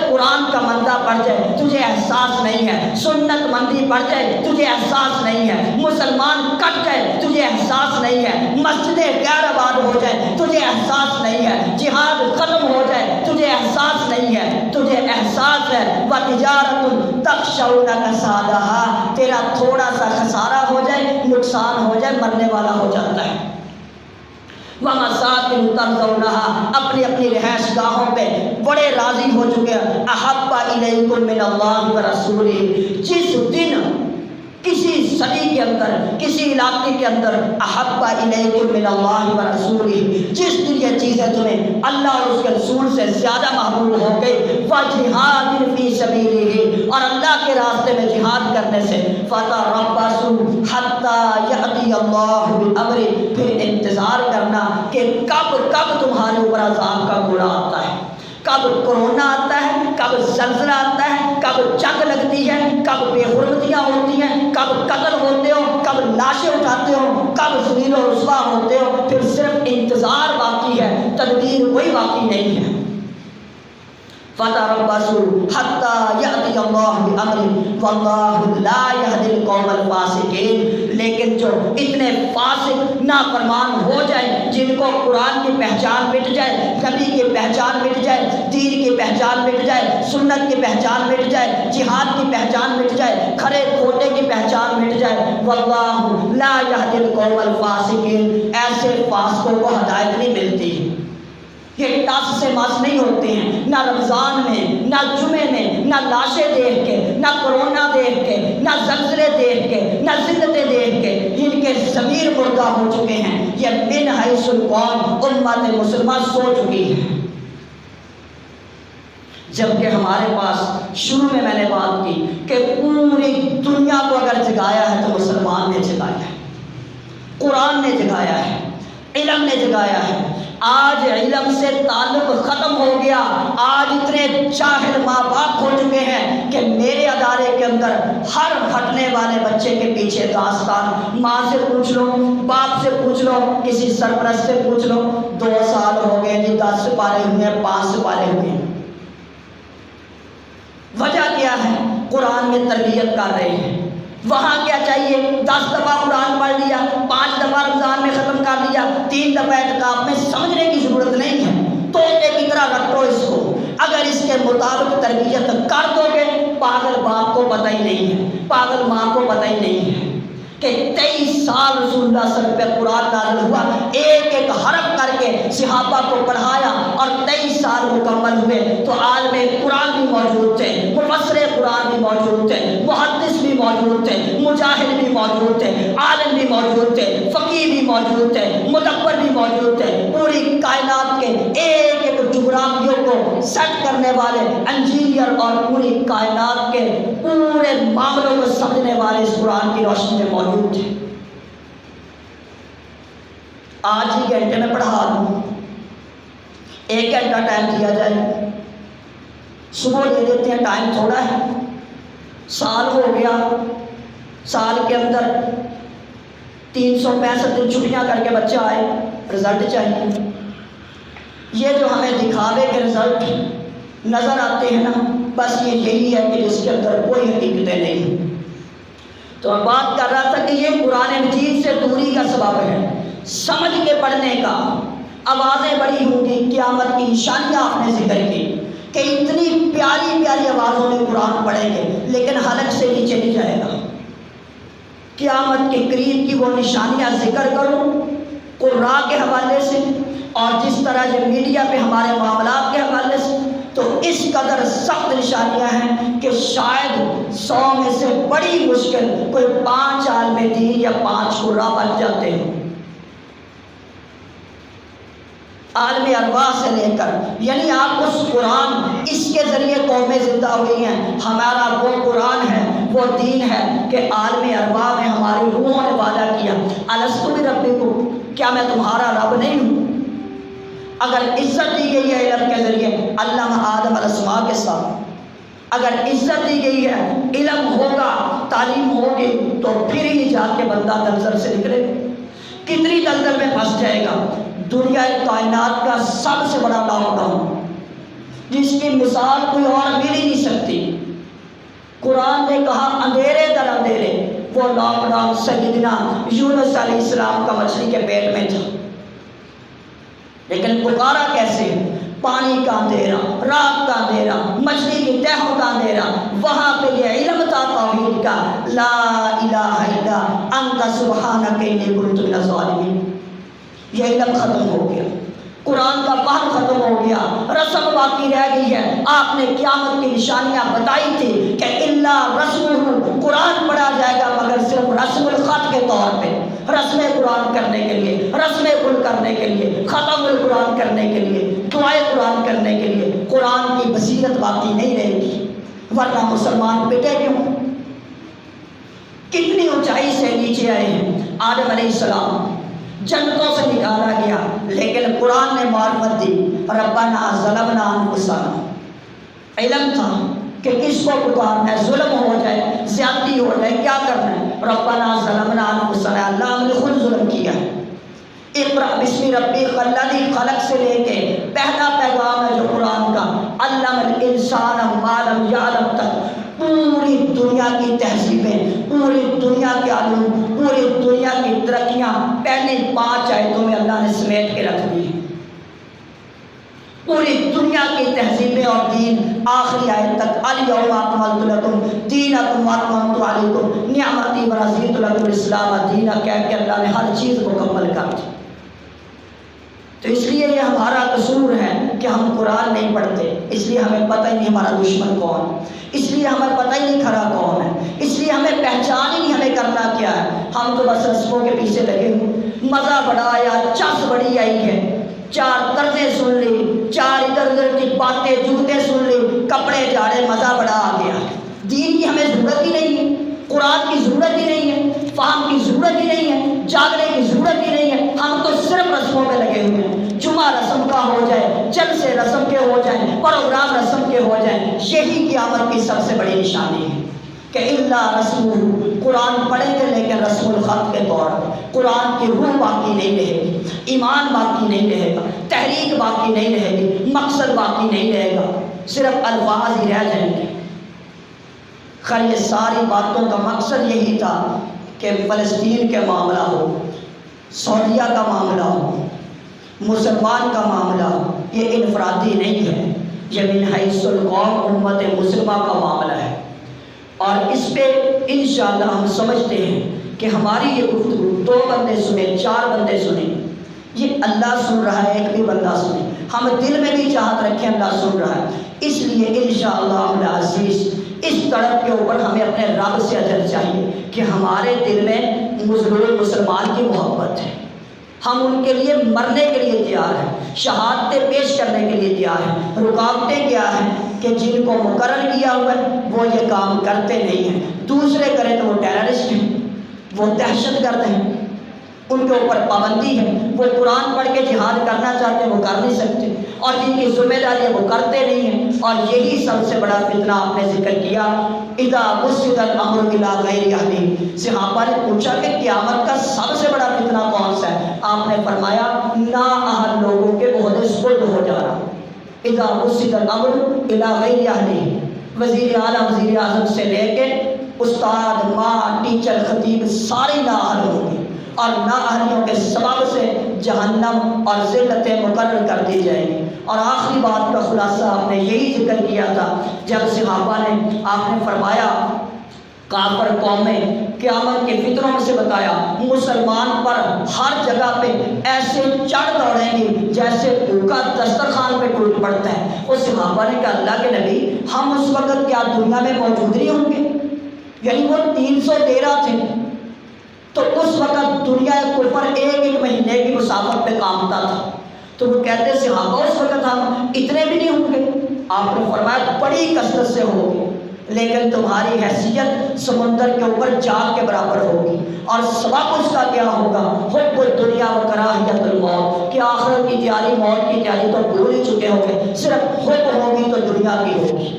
قرآن کا مندہ پڑ جائے تجھے احساس نہیں ہے، سنت مندی پڑ جائے تجھے احساس نہیں ہے، مسلمان کٹ جائے تجھے احساس نہیں ہے، مسجدیں غیر آباد ہو جائے تجھے احساس نہیں ہے، جہاد ختم ہو جائے تجھے احساس نہیں ہے، تجھے احساس ہے وَتِجَارَةٌ تَخْشَوْنَ كَسَادَهَا، تیرا تھوڑا سا خسارہ ہو جائے، نقصان ہو جائے، مرنے والا ہو جاتا ہے۔ وَمَسَاكِنُ تَرْضَوْنَهَا، اپنی اپنی رہائش گاہوں پہ بڑے راضی ہو چکے ہیں۔ أَحَبَّ إِلَيْكُم مِّنَ اللَّهِ وَرَسُولِهِ، جس دن کسی صدی کے اندر، کسی علاقے کے اندر أَحَبَّ إِلَيْكُم مِّنَ اللَّهِ وَرَسُولِهِ، جس دن یہ چیزیں تمہیں اللہ اور اس کے رسول سے زیادہ محبوب ہو گئی، وَجِهَادٍ فِي سَبِيلِهِ، اور اللہ کے راستے میں جہاد کرنے سے، فَتَرَبَّصُوا حَتَّى يَأْتِيَ اللَّهُ بِأَمْرِهِ، پھر انتظار کرنا کہ کب تمہارے اوپر عذاب کا گھوڑا آتا ہے، کب کورونا آتا ہے، کب زلزلہ آتا ہے، کب جنگ لگتی ہے، کب بے حرمتیاں ہوتی ہیں، کب قتل ہوتے ہو، کب لاشیں اٹھاتے ہو، کب ذلیل و رسوا ہوتے ہو، پھر انتظار باقی ہے، تدبیر کوئی باقی نہیں ہے۔ فَتَرَبَّصُوا حَتَّى يَأْتِيَ اللَّهُ بِأَمْرِهِ وَاللَّهُ لَا يَهْدِي الْقَوْمَ الْفَاسِقِينَ۔ لیکن جو اتنے فاسق نافرمان ہو جائے، جن کو قرآن کی پہچان مٹ جائے، نبی کی پہچان مٹ جائے، دین کی پہچان مٹ جائے، سنت کی پہچان مٹ جائے، جہاد کی پہچان مٹ جائے، کھرے کھوٹے کی پہچان مٹ جائے، وَاللَّهُ لَا يَهْدِي الْقَوْمَ الْفَاسِقِينَ، ایسے فاسقوں کو ہدایت نہیں ملتی۔ یہ ٹس سے مس نہیں ہوتے ہیں، نہ رمضان میں، نہ جمعے میں، نہ لاشیں دیکھ کے، نہ کورونا دیکھ کے، نہ زلزلے دیکھ کے، نہ ذلتیں دیکھ کے، ان کے ضمیر مردہ ہو چکے ہیں۔ یہ من حیث القوم امت مسلمہ سو چکی ہے۔ جبکہ ہمارے پاس شروع میں نے بات کی کہ پوری دنیا کو اگر جگایا ہے تو مسلمان نے جگایا ہے، قرآن نے جگایا ہے، علم نے جگایا ہے۔ آج علم سے تعلق ختم ہو گیا، آج اتنے جاہل ماں باپ ہو چکے ہیں کہ میرے ادارے کے اندر ہر ہٹنے والے بچے کے پیچھے داستان، ماں سے پوچھ لو، باپ سے پوچھ لو، کسی سرپرست سے پوچھ لو، 2 سال ہو گئے جی 10 سپارے ہوئے ہیں، 5 سپارے ہوئے ہیں۔ وجہ کیا ہے؟ قرآن میں تربیت کر رہے ہیں۔ وہاں کیا چاہیے؟ 10 دفعہ قرآن پڑھ لیا، 5 دفعہ رمضان میں ختم کر لیا، 3 دفعہ اعتکاف میں، سمجھنے کی ضرورت نہیں ہے، طوطے کی طرح رکھو اس کو۔ اگر اس کے مطابق تربیت کر دو گے، پاگل باپ کو پتہ ہی نہیں ہے، پاگل ماں کو پتہ ہی نہیں ہے کہ 23 سال رسول اللہ صلی اللہ علیہ وسلم پہ قرآن نازل ہوا، ایک ایک حرف کر کے صحابہ کو پڑھایا، اور 23 سال مکمل ہوئے تو عالم قرآن بھی موجود تھے، مفسر قرآن بھی موجود تھے، محدث بھی موجود تھے، مجاہد بھی موجود تھے، عالم بھی موجود تھے، فقیہ بھی موجود تھے، مدبر بھی موجود تھے، پوری کائنات کے ایک ایک جغرافیوں کو سیٹ کرنے والے انجینئر اور پوری کائنات کے پورے معاملوں کو سمجھنے والے اس قرآن کی روشنی میں موجود تھے۔ آج ہی گھنٹے میں پڑھا دوں، 1 گھنٹہ ٹائم دیا جائے، صبح دے دیتے ہیں، ٹائم تھوڑا ہے، سال ہو گیا، سال کے اندر 365 دن چھٹیاں کر کے بچہ آئے، رزلٹ چاہیے۔ یہ جو ہمیں دکھاوے کے رزلٹ نظر آتے ہیں نا، بس یہ یہی ہے کہ جس کے اندر کوئی حقیقتیں نہیں۔ تو میں بات کر رہا تھا کہ یہ قرآن مجید سے دوری کا سبب ہے، سمجھ کے پڑھنے کا۔ آوازیں بڑی ہوں گی، قیامت کی نشانیاں آپ نے ذکر کی کہ اتنی پیاری پیاری آوازوں میں قرآن پڑھیں گے، لیکن حلق سے نیچے نہیں جائے گا۔ قیامت کے قریب کی وہ نشانیاں ذکر کروں قرآ کے حوالے سے، اور جس طرح یہ میڈیا پہ ہمارے معاملات کے حوالے سے، تو اس قدر سخت نشانیاں ہیں کہ شاید 100 میں سے بڑی مشکل کوئی 5 عالم دین یا 5 قرآ بن جاتے ہیں۔ عالم ارواح سے لے کر، یعنی آپ اس قرآن، اس کے ذریعے قومیں زندہ ہوئی ہیں۔ ہمارا وہ قرآن ہے، وہ دین ہے کہ عالم ارواح میں ہماری روحوں نے وعدہ کیا، الستو بربکم، کیا میں تمہارا رب نہیں ہوں؟ اگر عزت دی گئی ہے علم کے ذریعے، علامہ آدم الاسماء کے ساتھ، اگر عزت دی گئی ہے، علم ہوگا، تعلیم ہوگی، تو پھر ہی جا کے بندہ دلدل سے نکلے گا۔ کتنی دلدل میں پھنس جائے گا۔ دنیا کائنات کا سب سے بڑا لاک ڈاؤن، جس کی مثال کوئی اور مل ہی نہیں سکتی۔ قرآن نے کہا اندھیرے در اندھیرے، وہ لاک ڈاؤن سیدنا یونس علیہ السلام کا مچھلی کے پیٹ میں تھا، لیکن پکارا کیسے؟ پانی کا اندھیرا، رات کا اندھیرا، مچھلی کی تہوں کا اندھیرا، وہاں پہ یہ علم تھا توحید کا، لا الہ الا انت سبحانک انی کنت من الظالمین۔ یہ علم ختم ہو گیا، قرآن کا فہم ختم ہو گیا، رسم باقی رہ گئی ہے۔ آپ نے قیامت کی نشانیاں بتائی تھی کہ اللہ رسول، قرآن پڑھا جائے گا مگر صرف رسم الخط کے طور پہ، رسم قرآن کرنے کے لیے، رسم کل کرنے کے لیے، ختم القرآن کرنے کے لیے، دعائے قرآن کرنے کے لیے۔ قرآن کی بصیرت باقی نہیں رہے گی، ورنہ مسلمان پٹے کیوں؟ کتنی اونچائی سے نیچے آئے ہیں۔ آدم علیہ السلام جنتوں سے نکالا گیا، لیکن قرآن نے معرفت دی، ربنا ظلمنا انفسنا۔ علم تھا کہ کس کو پکارنا ہے، ظلم ہو جائے، زیادتی ہو جائے، کیا کرنا ہے۔ ربنا ظلمنا انفسنا، اللہ ہم نے خود ظلم کیا ہے۔ اقرأ بسم ربک الذی خلق سے لے کے پہلا پیغام ہے جو قرآن کا علم الانسان ما لم یعلم تک پوری دنیا کی تہذیبیں، پوری دنیا کے علوم، پوری دنیا کی ترقیاں پہلی 5 آیتوں میں اللہ نے سمیٹ کے رکھ دی ہیں۔ پوری دنیا کی تہذیبیں اور دین آخری آیت تک الیوم اکملت لکم دینکم واتممت علیکم نعمتی ورضیت لکم الاسلام دینا کہہ کے اللہ نے ہر چیز مکمل کر دی۔ تو اس لیے یہ ہمارا قصور ہے کہ ہم قرآن نہیں پڑھتے، اس لیے ہمیں پتہ ہی نہیں ہمارا دشمن کون ہے، اس لیے ہمیں پتہ ہی نہیں کھڑا کون ہے، اس لیے ہمیں پہچان ہی نہیں ہمیں کرنا کیا ہے۔ ہم تو بس رسموں کے پیچھے لگے ہوئے، مزہ بڑا آیا، چس بڑی آئی ہے، 4 طرزیں سن لی، 4 ادھر ادھر کی باتیں جگتے سن لی، کپڑے جاڑے، مزہ بڑا آ گیا۔ دین کی ہمیں ضرورت ہی نہیں ہے، قرآن کی ضرورت ہی نہیں ہے، فہم کی ضرورت ہی نہیں ہے، جاگنے کی ضرورت ہی نہیں ہے۔ ہم تو صرف رسموں پہ لگے ہوئے ہیں، جمعہ رسم کا ہو جائے، جلسے رسم کے ہو جائیں، پروگرام رسم کے ہو جائیں، یہی قیامت کی سب سے بڑی نشانی ہے کہ الا رسول، قرآن پڑھیں گے لیکن رسم الخط کے طور پر، قرآن کی روح باقی نہیں رہے گی، ایمان باقی نہیں رہے گا، تحریک باقی نہیں رہے گی، مقصد باقی نہیں رہے گا، صرف الفاظ ہی رہ جائیں گے۔ خیر یہ ساری باتوں کا مقصد یہی تھا کہ فلسطین کے معاملہ ہو، سعودیہ کا معاملہ ہو، مسلمان کا معاملہ ہو، یہ انفرادی نہیں ہے، یہ من حیث القوم امت مسلمہ کا معاملہ ہے۔ اور اس پہ انشاءاللہ ہم سمجھتے ہیں کہ ہماری یہ گفتگو 2 بندے سنیں، 4 بندے سنیں، یہ اللہ سن رہا ہے، ایک بھی بندہ سنے، ہم دل میں بھی چاہت رکھیں اللہ سن رہا ہے، اس لیے انشاءاللہ العزیز اس طرف کے اوپر ہمیں اپنے رب سے اجر چاہیے کہ ہمارے دل میں مظلوم مسلمان کی محبت ہے، ہم ان کے لیے مرنے کے لیے تیار ہیں، شہادتیں پیش کرنے کے لیے تیار ہیں۔ رکاوٹیں کیا ہیں کہ جن کو مقرر کیا ہوا ہے وہ یہ کام کرتے نہیں ہیں، دوسرے کریں تو وہ ٹیررسٹ ہیں، وہ دہشت گرد ہیں، ان کے اوپر پابندی ہے، وہ قرآن پڑھ کے جہاد کرنا چاہتے ہیں وہ کر نہیں سکتے، اور جن کی ذمہ داری ہے وہ کرتے نہیں ہیں۔ اور یہی سب سے بڑا فتنہ آپ نے ذکر کیا، اذا وسد الامر الی غیر اہلہ، صحابہ نے پوچھا کہ قیامت کا سب سے بڑا فتنہ کون سا ہے؟ آپ نے فرمایا نااہل لوگوں کے عہدے سپرد ہو جانا، اذا وسد الامر الی غیر اہلہ، وزیر اعلیٰ وزیر اعظم سے لے کے استاد، ماں، ٹیچر، خطیب سارے نااہل ہوں گے، اور نااہلیوں کے سبب سے جہنم اور ذلتیں مقرر کر دی جائیں گی۔ اور آخری بات کا خلاصہ آپ نے یہی ذکر کیا تھا جب صحابہ نے آپ نے فرمایا کافر قومیں قیامت کے فتنوں میں سے بتایا، مسلمان پر ہر جگہ پہ ایسے چڑھ دوڑیں گے جیسے بھوکا دسترخوان پہ ٹوٹ پڑتا ہے۔ وہ صحابہ نے کہا اللہ کے نبی ہم اس وقت کیا دنیا میں موجود نہیں ہوں گے؟ یعنی وہ 313 تھے تو اس وقت دنیا کفر 1 مہینے کی مسافت پہ کامتا تھا، تو وہ کہتے صحابہ اس وقت ہم اتنے بھی نہیں ہوں گے؟ آپ نے فرمایا بڑی کثرت سے ہوگی، لیکن تمہاری حیثیت سمندر کے اوپر جال کے برابر ہوگی، اور سبب اس کا کیا ہوگا؟ حب الدنیا و کراہیت الموت، کہ آخرت کی تیاری، موت کی تیاری تو بھول ہی چکے ہوں گے، صرف حب ہوگی تو دنیا کی ہوگی۔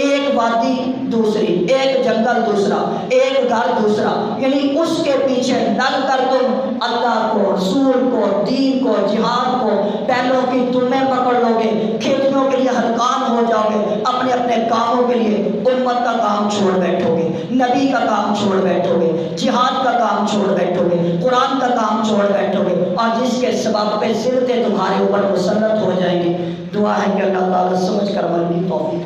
ایک وادی دوسری، ایک جنگل دوسرا، ایک گھر دوسرا، یعنی اس کے پیچھے لگ کر تم اللہ کو، رسول کو، دین کو، جہاد کو بیلوں کی تمہیں پکڑ لو گے، کھیتیوں کے لیے ہلکان ہو جاؤ گے، اپنے اپنے کاموں کے لیے امت کا کام چھوڑ بیٹھو گے، نبی کا کام چھوڑ بیٹھو گے، جہاد کا کام چھوڑ بیٹھو گے، قرآن کا کام چھوڑ بیٹھو گے، اور جس کے سبب پہ ذلتیں تمہارے اوپر مسلط ہو جائیں گی۔ دعا ہے کہ اللہ تعالیٰ سمجھ کر عمل کی توفیق